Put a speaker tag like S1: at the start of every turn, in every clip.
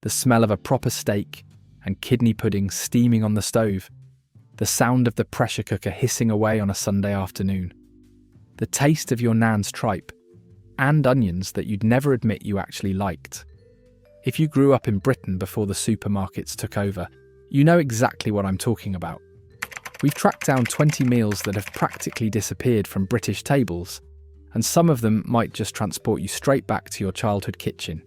S1: the smell of a proper steak, and kidney pudding steaming on the stove, the sound of the pressure cooker hissing away on a Sunday afternoon, the taste of your nan's tripe, and onions that you'd never admit you actually liked. If you grew up in Britain before the supermarkets took over, you know exactly what I'm talking about. We've tracked down 20 meals that have practically disappeared from British tables, and some of them might just transport you straight back to your childhood kitchen.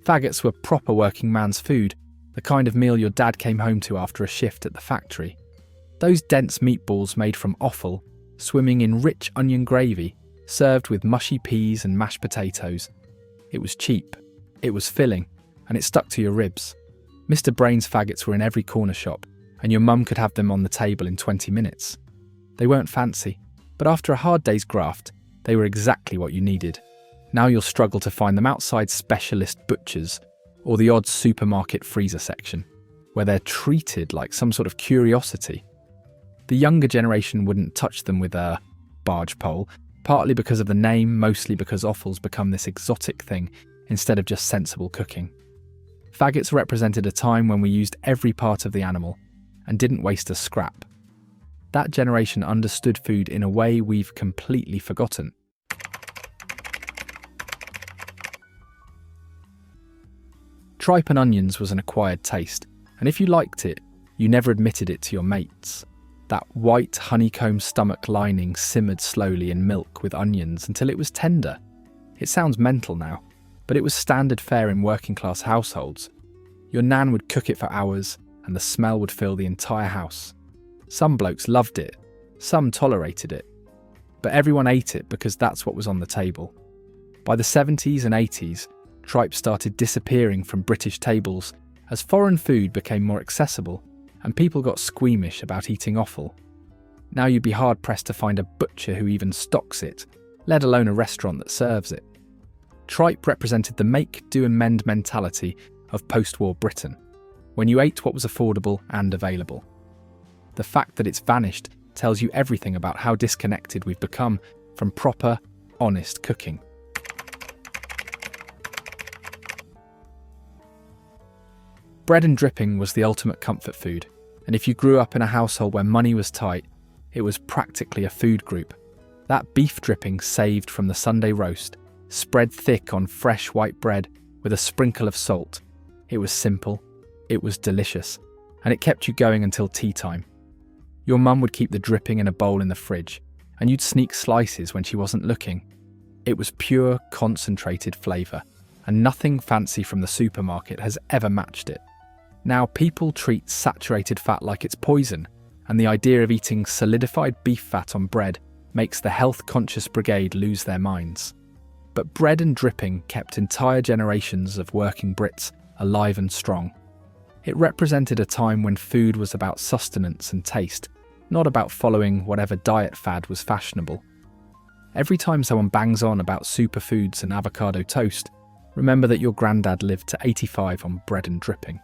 S1: Faggots were proper working man's food, the kind of meal your dad came home to after a shift at the factory. Those dense meatballs made from offal, swimming in rich onion gravy, served with mushy peas and mashed potatoes. It was cheap, it was filling, and it stuck to your ribs. Mr. Brain's faggots were in every corner shop, and your mum could have them on the table in 20 minutes. They weren't fancy, but after a hard day's graft, they were exactly what you needed. Now you'll struggle to find them outside specialist butchers or the odd supermarket freezer section, where they're treated like some sort of curiosity. The younger generation wouldn't touch them with a barge pole, partly because of the name, mostly because offal's become this exotic thing instead of just sensible cooking. Faggots represented a time when we used every part of the animal and didn't waste a scrap. That generation understood food in a way we've completely forgotten. Tripe and onions was an acquired taste, and if you liked it, you never admitted it to your mates. That white honeycomb stomach lining simmered slowly in milk with onions until it was tender. It sounds mental now, but it was standard fare in working class households. Your nan would cook it for hours, and the smell would fill the entire house. Some blokes loved it, some tolerated it, but everyone ate it because that's what was on the table. By the 70s and 80s, tripe started disappearing from British tables as foreign food became more accessible and people got squeamish about eating offal. Now you'd be hard-pressed to find a butcher who even stocks it, let alone a restaurant that serves it. Tripe represented the make, do and mend mentality of post-war Britain, when you ate what was affordable and available. The fact that it's vanished tells you everything about how disconnected we've become from proper, honest cooking. Bread and dripping was the ultimate comfort food, and if you grew up in a household where money was tight, it was practically a food group. That beef dripping saved from the Sunday roast, spread thick on fresh white bread with a sprinkle of salt. It was simple, it was delicious, and it kept you going until tea time. Your mum would keep the dripping in a bowl in the fridge, and you'd sneak slices when she wasn't looking. It was pure, concentrated flavour, and nothing fancy from the supermarket has ever matched it. Now people treat saturated fat like it's poison, and the idea of eating solidified beef fat on bread makes the health-conscious brigade lose their minds. But bread and dripping kept entire generations of working Brits alive and strong. It represented a time when food was about sustenance and taste, not about following whatever diet fad was fashionable. Every time someone bangs on about superfoods and avocado toast, remember that your granddad lived to 85 on bread and dripping.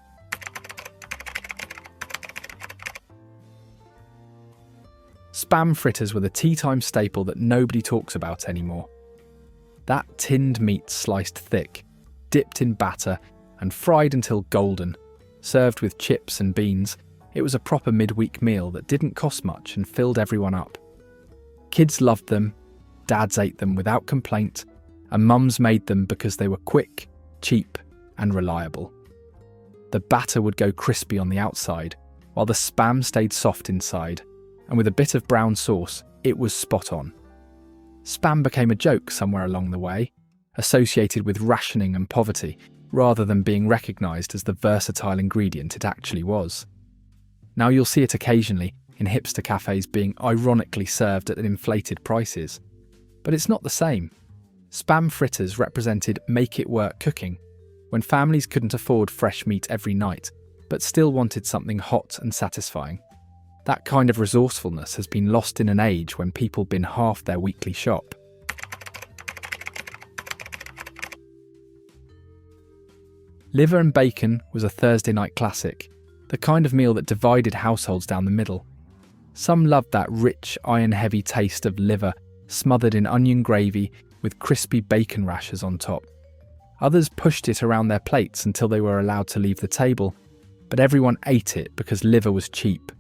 S1: Spam fritters were the tea-time staple that nobody talks about anymore. That tinned meat sliced thick, dipped in batter, and fried until golden, served with chips and beans, it was a proper midweek meal that didn't cost much and filled everyone up. Kids loved them, dads ate them without complaint, and mums made them because they were quick, cheap, and reliable. The batter would go crispy on the outside, while the spam stayed soft inside, and with a bit of brown sauce, it was spot on. Spam became a joke somewhere along the way, associated with rationing and poverty, rather than being recognised as the versatile ingredient it actually was. Now you'll see it occasionally in hipster cafes being ironically served at inflated prices. But it's not the same. Spam fritters represented make-it-work cooking, when families couldn't afford fresh meat every night, but still wanted something hot and satisfying. That kind of resourcefulness has been lost in an age when people bin half their weekly shop. Liver and bacon was a Thursday night classic, the kind of meal that divided households down the middle. Some loved that rich, iron-heavy taste of liver smothered in onion gravy with crispy bacon rashers on top. Others pushed it around their plates until they were allowed to leave the table, but everyone ate it because liver was cheap,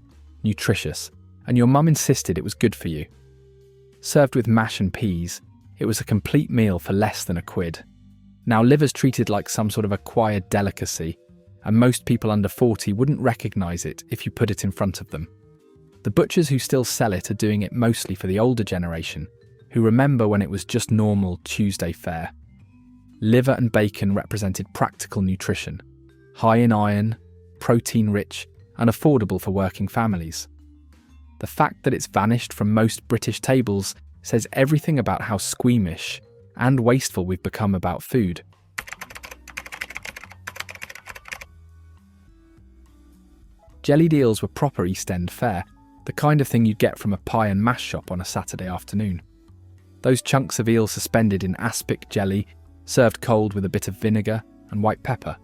S1: nutritious, and your mum insisted it was good for you. Served with mash and peas, it was a complete meal for less than £1. Now, liver's treated like some sort of acquired delicacy, and most people under 40 wouldn't recognise it if you put it in front of them. The butchers who still sell it are doing it mostly for the older generation, who remember when it was just normal Tuesday fare. Liver and bacon represented practical nutrition, high in iron, protein-rich, and affordable for working families. The fact that it's vanished from most British tables says everything about how squeamish and wasteful we've become about food. Jellied eels were proper East End fare, the kind of thing you'd get from a pie and mash shop on a Saturday afternoon. Those chunks of eel suspended in aspic jelly, served cold with a bit of vinegar and white pepper.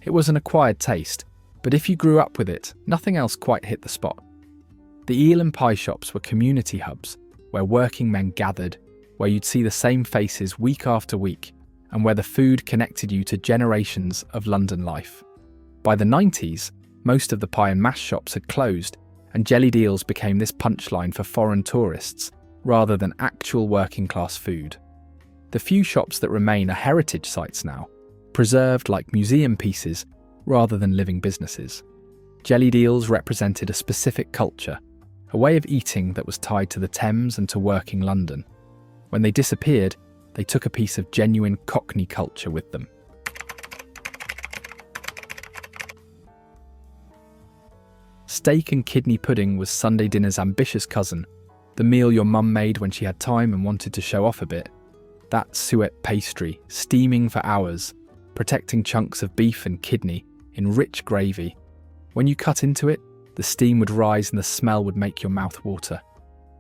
S1: It was an acquired taste, but if you grew up with it, nothing else quite hit the spot. The eel and pie shops were community hubs, where working men gathered, where you'd see the same faces week after week, and where the food connected you to generations of London life. By the 90s, most of the pie and mash shops had closed, and jellied eels became this punchline for foreign tourists, rather than actual working-class food. The few shops that remain are heritage sites now, preserved like museum pieces rather than living businesses. Jellied eels represented a specific culture, a way of eating that was tied to the Thames and to working London. When they disappeared, they took a piece of genuine Cockney culture with them. Steak and kidney pudding was Sunday dinner's ambitious cousin, the meal your mum made when she had time and wanted to show off a bit. That suet pastry, steaming for hours, protecting chunks of beef and kidney in rich gravy. When you cut into it, the steam would rise and the smell would make your mouth water.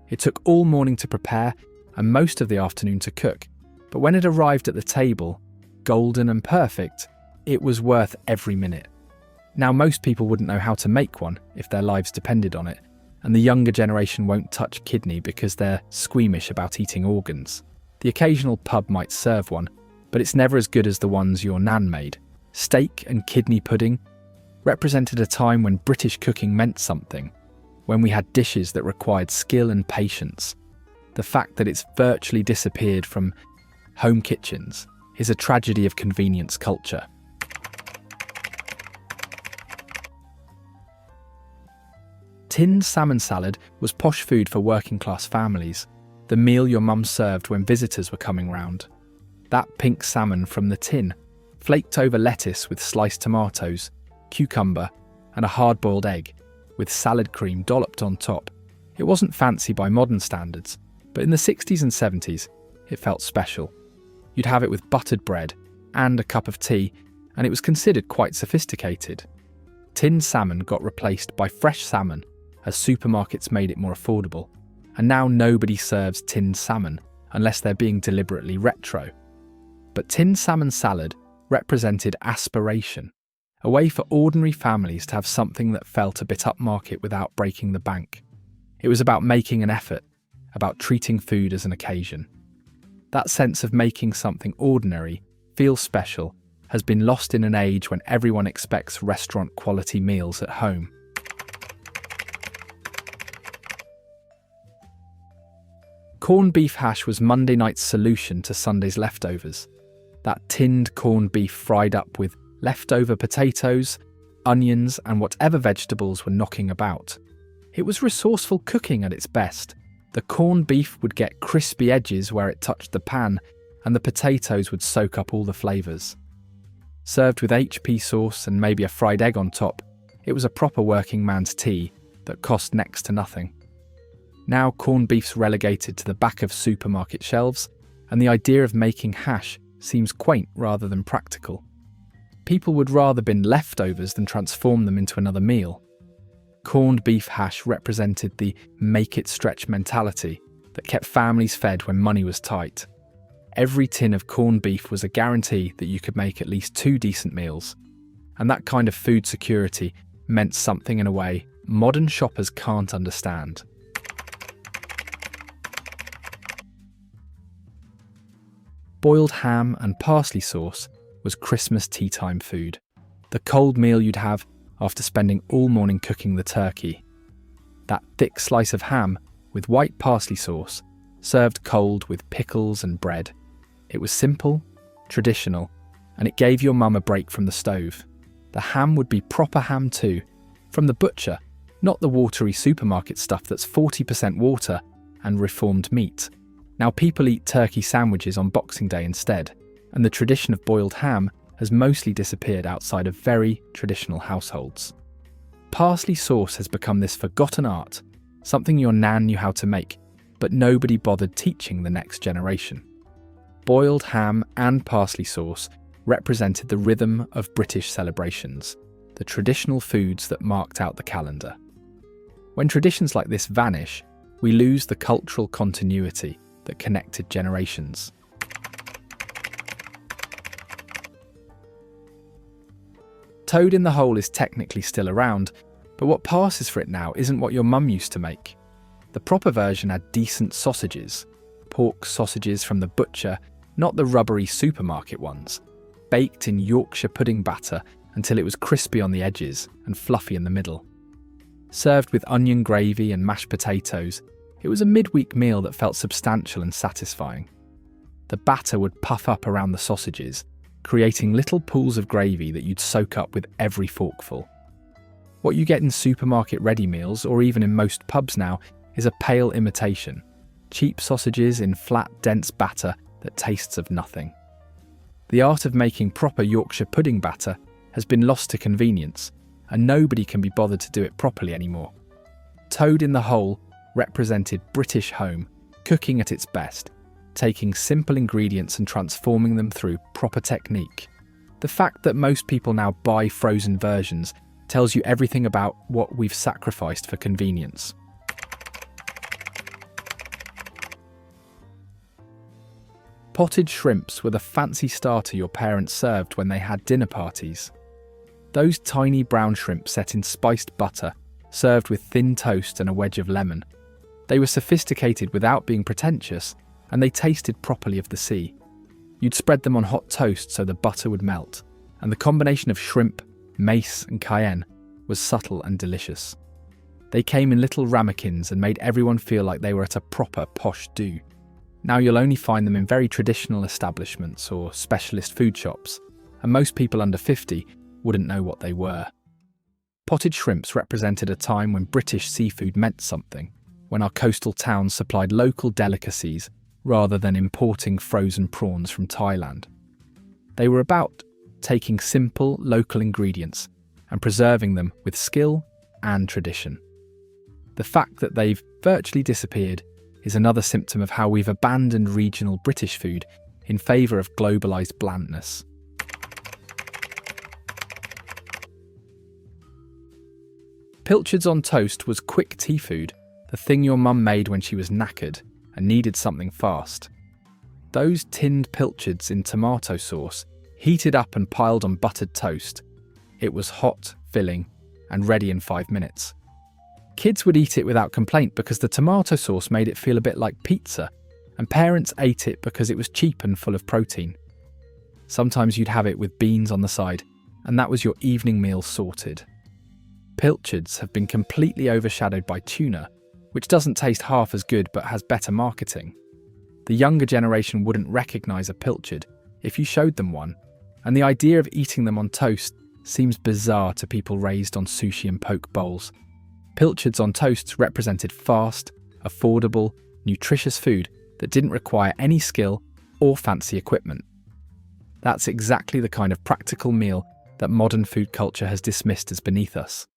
S1: It took all morning to prepare and most of the afternoon to cook, but when it arrived at the table, golden and perfect, it was worth every minute. Now, most people wouldn't know how to make one if their lives depended on it, and the younger generation won't touch kidney because they're squeamish about eating organs. The occasional pub might serve one, but it's never as good as the ones your nan made. Steak and kidney pudding represented a time when British cooking meant something, when we had dishes that required skill and patience. The fact that it's virtually disappeared from home kitchens is a tragedy of convenience culture. Tinned salmon salad was posh food for working-class families, the meal your mum served when visitors were coming round. That pink salmon from the tin, flaked over lettuce with sliced tomatoes, cucumber, and a hard-boiled egg, with salad cream dolloped on top. It wasn't fancy by modern standards, but in the 60s and 70s, it felt special. You'd have it with buttered bread and a cup of tea, and it was considered quite sophisticated. Tinned salmon got replaced by fresh salmon as supermarkets made it more affordable, and now nobody serves tinned salmon unless they're being deliberately retro. But tinned salmon salad represented aspiration, a way for ordinary families to have something that felt a bit upmarket without breaking the bank. It was about making an effort, about treating food as an occasion. That sense of making something ordinary feel special has been lost in an age when everyone expects restaurant-quality meals at home. Corned beef hash was Monday night's solution to Sunday's leftovers. That tinned corned beef fried up with leftover potatoes, onions, and whatever vegetables were knocking about. It was resourceful cooking at its best. The corned beef would get crispy edges where it touched the pan, and the potatoes would soak up all the flavours. Served with HP sauce and maybe a fried egg on top, it was a proper working man's tea that cost next to nothing. Now corned beef's relegated to the back of supermarket shelves, and the idea of making hash seems quaint rather than practical. People would rather bin leftovers than transform them into another meal. Corned beef hash represented the make-it-stretch mentality that kept families fed when money was tight. Every tin of corned beef was a guarantee that you could make at least 2 decent meals, and that kind of food security meant something in a way modern shoppers can't understand. Boiled ham and parsley sauce was Christmas tea time food, the cold meal you'd have after spending all morning cooking the turkey. That thick slice of ham with white parsley sauce, served cold with pickles and bread. It was simple, traditional, and it gave your mum a break from the stove. The ham would be proper ham too, from the butcher, not the watery supermarket stuff that's 40% water and reformed meat. Now people eat turkey sandwiches on Boxing Day instead, and the tradition of boiled ham has mostly disappeared outside of very traditional households. Parsley sauce has become this forgotten art, something your nan knew how to make, but nobody bothered teaching the next generation. Boiled ham and parsley sauce represented the rhythm of British celebrations, the traditional foods that marked out the calendar. When traditions like this vanish, we lose the cultural continuity that connected generations. Toad in the hole is technically still around, but what passes for it now isn't what your mum used to make. The proper version had decent sausages, pork sausages from the butcher, not the rubbery supermarket ones, baked in Yorkshire pudding batter until it was crispy on the edges and fluffy in the middle. Served with onion gravy and mashed potatoes, it was a midweek meal that felt substantial and satisfying. The batter would puff up around the sausages, creating little pools of gravy that you'd soak up with every forkful. What you get in supermarket ready meals, or even in most pubs now, is a pale imitation. Cheap sausages in flat, dense batter that tastes of nothing. The art of making proper Yorkshire pudding batter has been lost to convenience, and nobody can be bothered to do it properly anymore. Toad in the hole represented British home, cooking at its best, taking simple ingredients and transforming them through proper technique. The fact that most people now buy frozen versions tells you everything about what we've sacrificed for convenience. Potted shrimps were the fancy starter your parents served when they had dinner parties. Those tiny brown shrimp set in spiced butter, served with thin toast and a wedge of lemon. They were sophisticated without being pretentious, and they tasted properly of the sea. You'd spread them on hot toast so the butter would melt, and the combination of shrimp, mace and cayenne was subtle and delicious. They came in little ramekins and made everyone feel like they were at a proper posh do. Now you'll only find them in very traditional establishments or specialist food shops, and most people under 50 wouldn't know what they were. Potted shrimps represented a time when British seafood meant something, when our coastal towns supplied local delicacies rather than importing frozen prawns from Thailand. They were about taking simple local ingredients and preserving them with skill and tradition. The fact that they've virtually disappeared is another symptom of how we've abandoned regional British food in favour of globalised blandness. Pilchards on toast was quick tea food, the thing your mum made when she was knackered and needed something fast. Those tinned pilchards in tomato sauce, heated up and piled on buttered toast. It was hot, filling, and ready in 5 minutes. Kids would eat it without complaint because the tomato sauce made it feel a bit like pizza, and parents ate it because it was cheap and full of protein. Sometimes you'd have it with beans on the side, and that was your evening meal sorted. Pilchards have been completely overshadowed by tuna, which doesn't taste half as good but has better marketing. The younger generation wouldn't recognise a pilchard if you showed them one, and the idea of eating them on toast seems bizarre to people raised on sushi and poke bowls. Pilchards on toast represented fast, affordable, nutritious food that didn't require any skill or fancy equipment. That's exactly the kind of practical meal that modern food culture has dismissed as beneath us.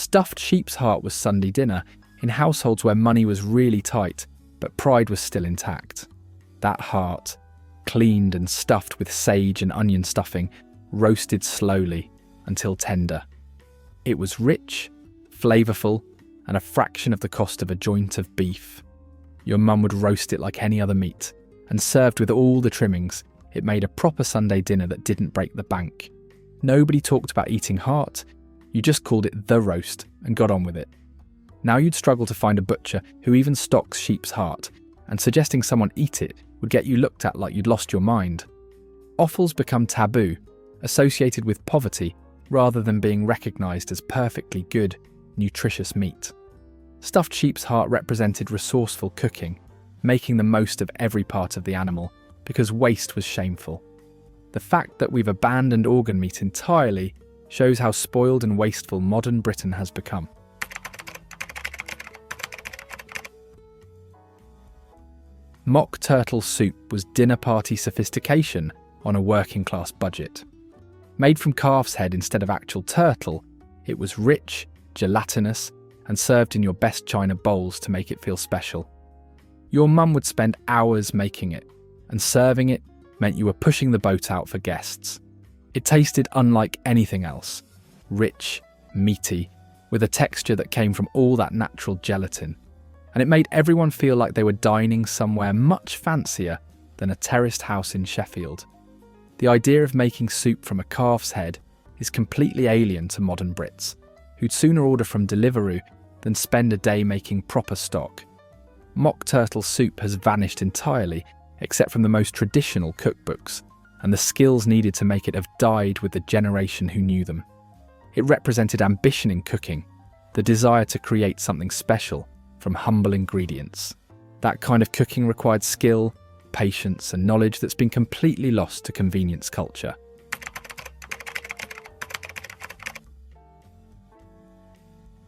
S1: Stuffed sheep's heart was Sunday dinner in households where money was really tight, but pride was still intact. That heart, cleaned and stuffed with sage and onion stuffing, roasted slowly until tender. It was rich, flavourful, and a fraction of the cost of a joint of beef. Your mum would roast it like any other meat, and served with all the trimmings, it made a proper Sunday dinner that didn't break the bank. Nobody talked about eating heart, you just called it the roast and got on with it. Now you'd struggle to find a butcher who even stocks sheep's heart, and suggesting someone eat it would get you looked at like you'd lost your mind. Offals become taboo, associated with poverty rather than being recognised as perfectly good, nutritious meat. Stuffed sheep's heart represented resourceful cooking, making the most of every part of the animal, because waste was shameful. The fact that we've abandoned organ meat entirely shows how spoiled and wasteful modern Britain has become. Mock turtle soup was dinner party sophistication on a working-class budget. Made from calf's head instead of actual turtle, it was rich, gelatinous, and served in your best china bowls to make it feel special. Your mum would spend hours making it, and serving it meant you were pushing the boat out for guests. It tasted unlike anything else, rich, meaty, with a texture that came from all that natural gelatin, and it made everyone feel like they were dining somewhere much fancier than a terraced house in Sheffield. The idea of making soup from a calf's head is completely alien to modern Brits, who'd sooner order from Deliveroo than spend a day making proper stock. Mock turtle soup has vanished entirely, except from the most traditional cookbooks, and the skills needed to make it have died with the generation who knew them. It represented ambition in cooking, the desire to create something special from humble ingredients. That kind of cooking required skill, patience, and knowledge that's been completely lost to convenience culture.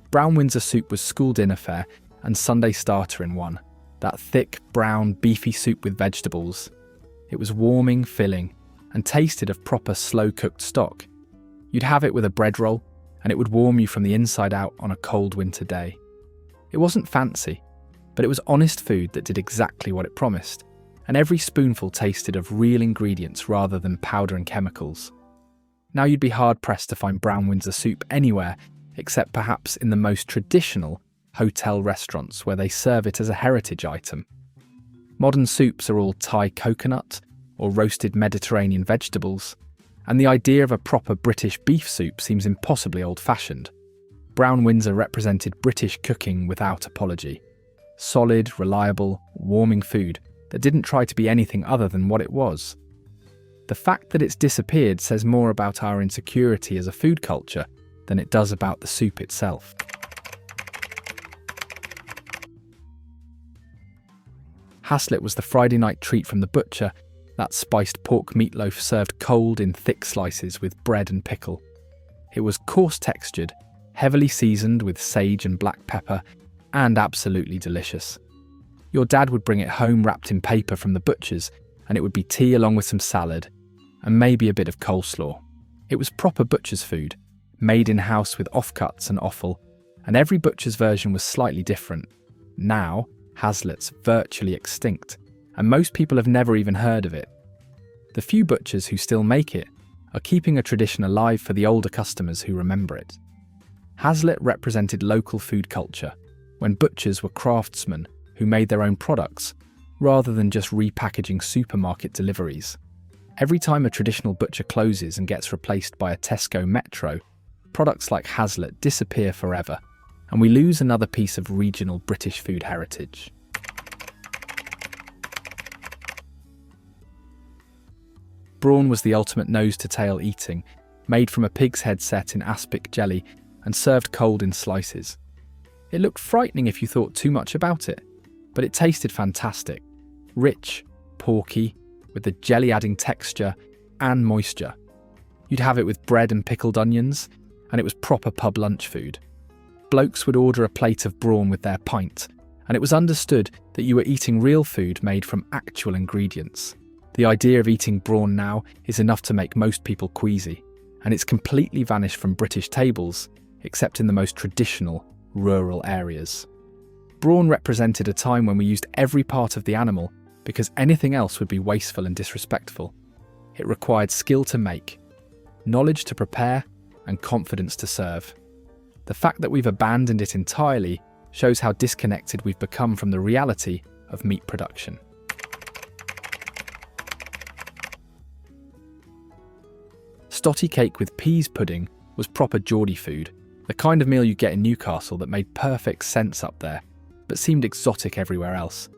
S1: Brown Windsor soup was school dinner fare and Sunday starter in one. That thick, brown, beefy soup with vegetables. It was warming, filling, and tasted of proper slow-cooked stock. You'd have it with a bread roll, and it would warm you from the inside out on a cold winter day. It wasn't fancy, but it was honest food that did exactly what it promised, and every spoonful tasted of real ingredients rather than powder and chemicals. Now you'd be hard-pressed to find Brown Windsor soup anywhere, except perhaps in the most traditional hotel restaurants where they serve it as a heritage item. Modern soups are all Thai coconut or roasted Mediterranean vegetables, and the idea of a proper British beef soup seems impossibly old-fashioned. Brown Windsor represented British cooking without apology. Solid, reliable, warming food that didn't try to be anything other than what it was. The fact that it's disappeared says more about our insecurity as a food culture than it does about the soup itself. Haslet was the Friday night treat from the butcher, that spiced pork meatloaf served cold in thick slices with bread and pickle. It was coarse-textured, heavily seasoned with sage and black pepper, and absolutely delicious. Your dad would bring it home wrapped in paper from the butcher's, and it would be tea along with some salad, and maybe a bit of coleslaw. It was proper butcher's food, made in-house with offcuts and offal, and every butcher's version was slightly different. Now, Haslet's virtually extinct, and most people have never even heard of it. The few butchers who still make it are keeping a tradition alive for the older customers who remember it. Haslet represented local food culture, when butchers were craftsmen who made their own products, rather than just repackaging supermarket deliveries. Every time a traditional butcher closes and gets replaced by a Tesco Metro, products like Haslet disappear forever, and we lose another piece of regional British food heritage. Brawn was the ultimate nose-to-tail eating, made from a pig's head set in aspic jelly and served cold in slices. It looked frightening if you thought too much about it, but it tasted fantastic. Rich, porky, with the jelly-adding texture and moisture. You'd have it with bread and pickled onions, and it was proper pub lunch food. Blokes would order a plate of brawn with their pint, and it was understood that you were eating real food made from actual ingredients. The idea of eating brawn now is enough to make most people queasy, and it's completely vanished from British tables, except in the most traditional, rural areas. Brawn represented a time when we used every part of the animal because anything else would be wasteful and disrespectful. It required skill to make, knowledge to prepare, and confidence to serve. The fact that we've abandoned it entirely shows how disconnected we've become from the reality of meat production. Stotty cake with peas pudding was proper Geordie food, The kind of meal you get in Newcastle that made perfect sense up there, but seemed exotic everywhere else.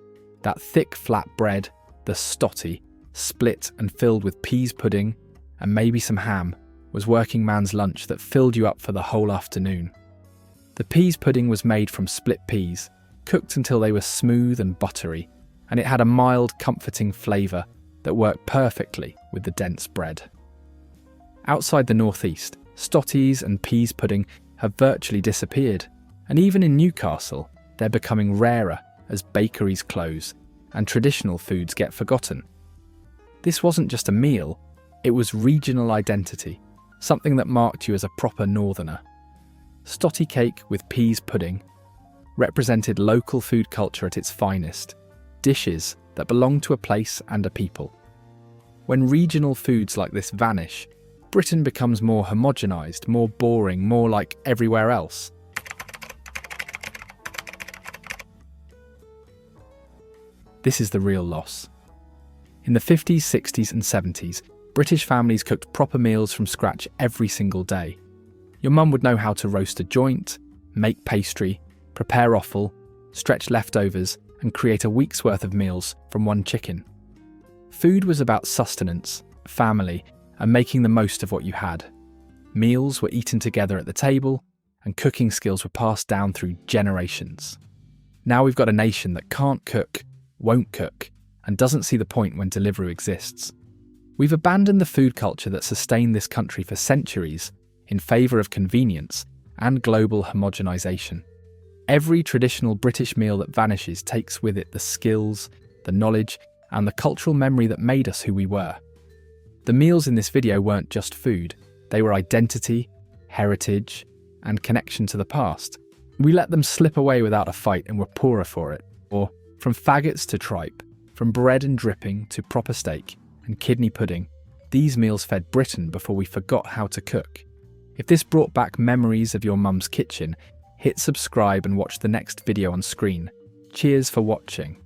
S1: That thick, flat bread, the stotty, split and filled with peas pudding and maybe some ham, was working man's lunch that filled you up for the whole afternoon. The peas pudding was made from split peas, cooked until they were smooth and buttery, and it had a mild, comforting flavour that worked perfectly with the dense bread. Outside the northeast, stotties and peas pudding have virtually disappeared, and even in Newcastle, they're becoming rarer as bakeries close and traditional foods get forgotten. This wasn't just a meal, it was regional identity, something that marked you as a proper northerner. Stotty cake with peas pudding represented local food culture at its finest, dishes that belong to a place and a people. When regional foods like this vanish, Britain becomes more homogenised, more boring, more like everywhere else. This is the real loss. In the 50s, 60s and 70s, British families cooked proper meals from scratch every single day. Your mum would know how to roast a joint, make pastry, prepare offal, stretch leftovers and create a week's worth of meals from one chicken. Food was about sustenance, family, and making the most of what you had. Meals were eaten together at the table, and cooking skills were passed down through generations. Now we've got a nation that can't cook, won't cook, and doesn't see the point when Deliveroo exists. We've abandoned the food culture that sustained this country for centuries in favour of convenience and global homogenisation. Every traditional British meal that vanishes takes with it the skills, the knowledge, and the cultural memory that made us who we were. The meals in this video weren't just food, they were identity, heritage, and connection to the past. We let them slip away without a fight and were poorer for it. Or, from faggots to tripe, from bread and dripping to proper steak and kidney pudding, these meals fed Britain before we forgot how to cook. If this brought back memories of your mum's kitchen, hit subscribe and watch the next video on screen. Cheers for watching.